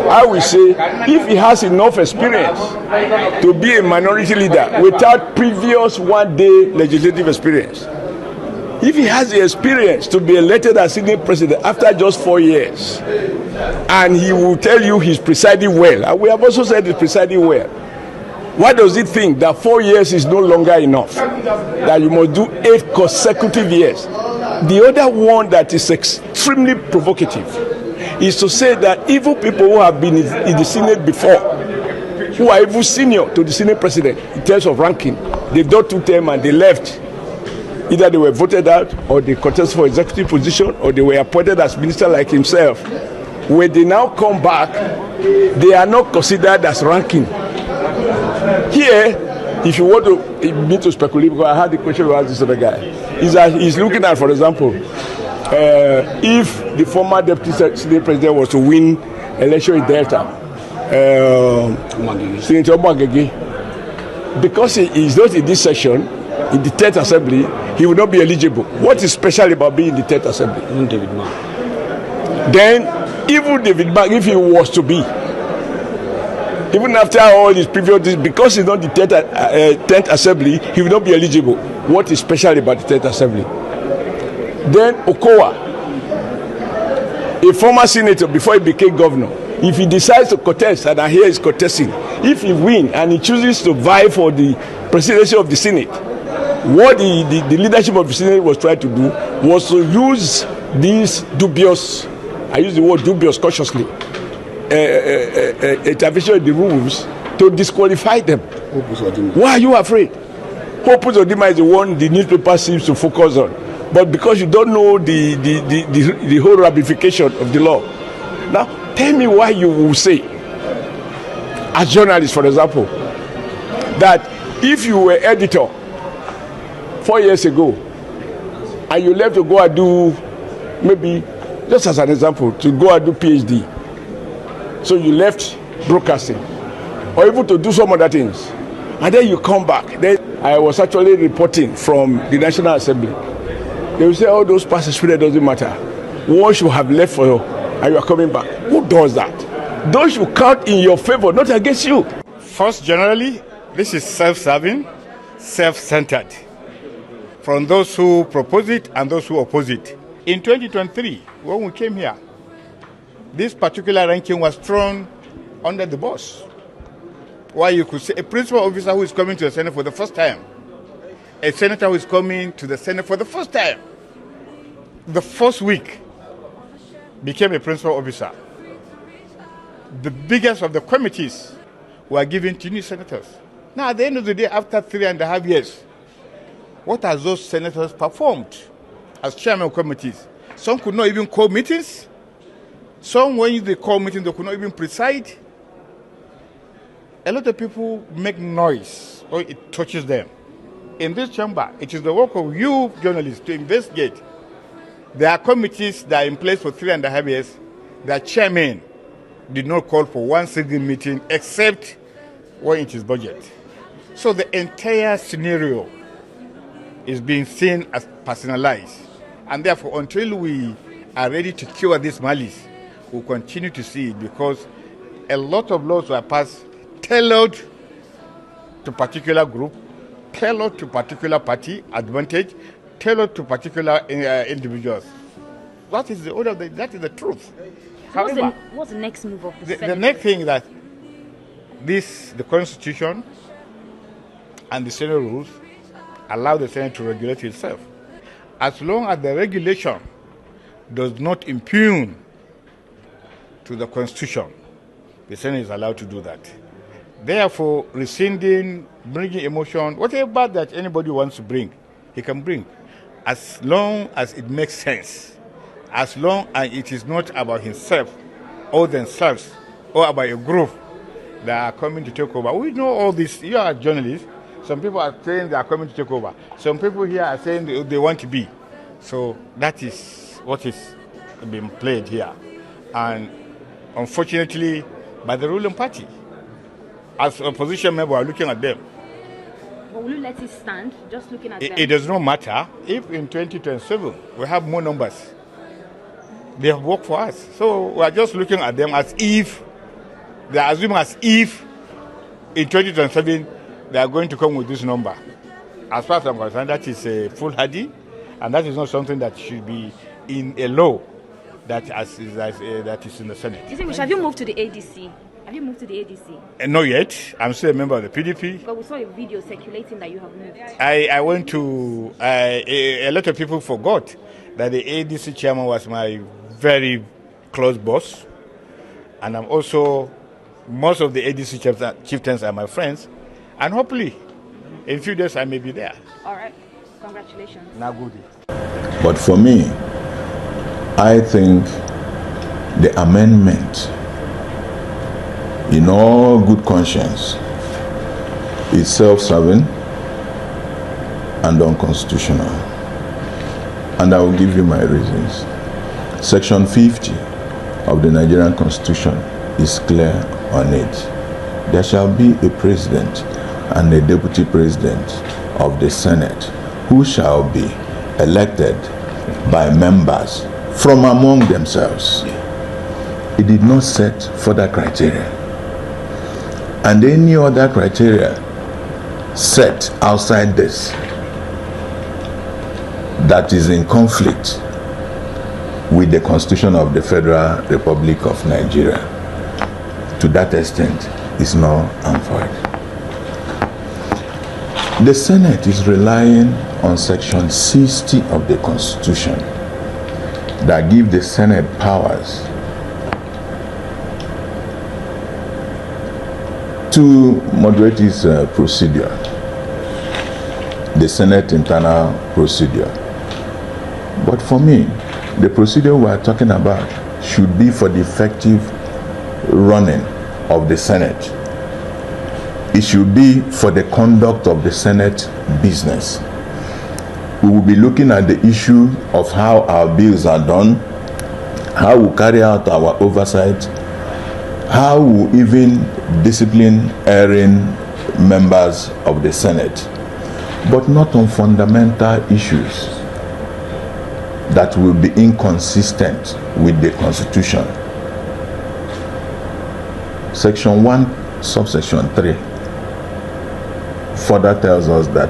I will say, if he has enough experience to be a minority leader without previous one-day legislative experience, if he has the experience to be elected as Senate president after just 4 years, and he will tell you he's presiding well, and we have also said he's presiding well, why does he think that 4 years is no longer enough? That you must do 8 consecutive years? The other one that is extremely provocative is to say that even people who have been in the Senate before, who are even senior to the Senate president in terms of ranking, they've done 2 terms and they left. Either they were voted out, or they contested for executive position, or they were appointed as minister like himself. When they now come back, they are not considered as ranking. Here, if you want to speculate, because I had the question about this other guy, is that he's looking at, for example, if the former deputy Senate president was to win election in Delta, Senator Mwagege, because he is not in this session, in the 10th Assembly, he will not be eligible. What is special about being in the 10th Assembly? David Mark. Then, even David Mark, if he was to be, even after all his previous, because he's not the 10th Assembly, he will not be eligible. What is special about the 10th Assembly? Then Okowa, a former senator before he became governor, if he decides to contest, and here he's contesting, if he wins and he chooses to vie for the presidency of the Senate, what the leadership of the Senate was trying to do was to use these dubious, I use the word dubious cautiously, intervention in the rules to disqualify them. Why are you afraid? Opus Odima is the one the newspaper seems to focus on. But because you don't know the whole ramification of the law. Now, tell me why you will say, as journalists, for example, that if you were editor 4 years ago, and you left to go and do, maybe, just as an example, to go and do PhD. So you left broadcasting, or even to do some other things. And then you come back. Then I was actually reporting from the National Assembly. They will say, oh, those past experience doesn't matter. Once you have left for you, and you are coming back. Who does that? Those should count in your favor, not against you. First, generally, this is self-serving, self-centered. From those who propose it and those who oppose it. In 2023, when we came here, this particular ranking was thrown under the bus. Why you could say a principal officer who is coming to the Senate for the first time, a senator who is coming to the Senate for the first time, the first week became a principal officer. The biggest of the committees were given to new senators. Now, at the end of the day, after 3.5 years, what has those senators performed as chairman of committees? Some could not even call meetings. Some, when they call meetings, they could not even preside. A lot of people make noise, or it touches them. In this chamber, it is the work of you journalists to investigate. There are committees that are in place for 3.5 years. Their chairman did not call for one single meeting except when it is budget. So the entire scenario is being seen as personalized. And therefore, until we are ready to cure this malice, we'll continue to see it, because a lot of laws were passed tailored to particular group, tailored to particular party advantage, tailored to particular individuals. That is the order. That is the truth. However, what's the next move of the next thing is that the Constitution and the Senate rules allow the Senate to regulate itself. As long as the regulation does not impugn to the Constitution, the Senate is allowed to do that. Therefore, rescinding, bringing emotion, whatever that anybody wants to bring, he can bring, as long as it makes sense, as long as it is not about himself or themselves or about a group that are coming to take over. We know all this. You are journalists. Some people are saying they are coming to take over. Some people here are saying they want to be. So that is what is being played here. And unfortunately, by the ruling party, as opposition member, we are looking at them. But will you let it stand, just looking at them? It does not matter if in 2027 we have more numbers. They have worked for us. So we are just looking at them as if They are assuming as if in 2027 they are going to come with this number. As far as I'm concerned, that is a foolhardy, and that is not something that should be in a law that is in the Senate. Have you moved to the ADC? Have you moved to the ADC? Not yet. I'm still a member of the PDP. But we saw a video circulating that you have moved. I went to, a lot of people forgot that the ADC chairman was my very close boss. And I'm also, most of the ADC chieftains are my friends. And hopefully, in a few days, I may be there. All right. Congratulations. Nagudi. But for me, I think the amendment, in all good conscience, is self-serving and unconstitutional. And I will give you my reasons. Section 50 of the Nigerian Constitution is clear on it. There shall be a president and a deputy president of the Senate who shall be elected by members from among themselves. It did not set further criteria. And any other criteria set outside this that is in conflict with the Constitution of the Federal Republic of Nigeria, to that extent, is null and void. The Senate is relying on Section 60 of the Constitution that give the Senate powers to moderate its procedure, the Senate internal procedure. But for me, the procedure we are talking about should be for the effective running of the Senate. It should be for the conduct of the Senate business. We will be looking at the issue of how our bills are done, how we carry out our oversight, how we even discipline erring members of the Senate, but not on fundamental issues that will be inconsistent with the Constitution. Section 1, subsection 3 further tells us that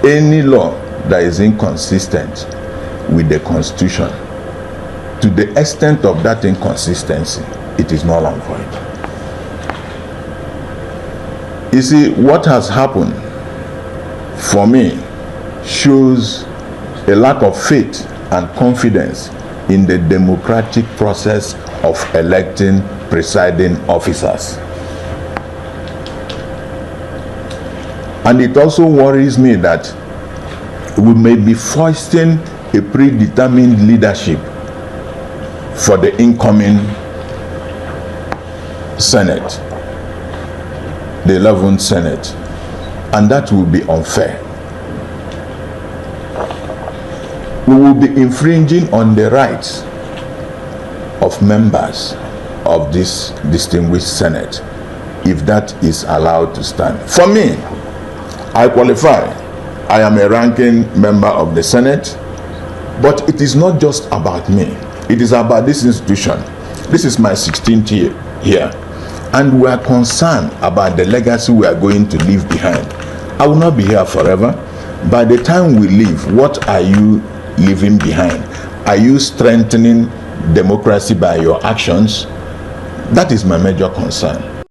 any law that is inconsistent with the Constitution, to the extent of that inconsistency, it is null and void. You see, what has happened for me shows a lack of faith and confidence in the democratic process of electing presiding officers. And it also worries me that we may be foisting a predetermined leadership for the incoming Senate, the 11th Senate, and that will be unfair. We will be infringing on the rights of members of this distinguished Senate if that is allowed to stand. For me, I qualify. I am a ranking member of the Senate, but it is not just about me. It is about this institution. This is my 16th year here, and we are concerned about the legacy we are going to leave behind. I will not be here forever. By the time we leave, what are you leaving behind? Are you strengthening democracy by your actions? That is my major concern.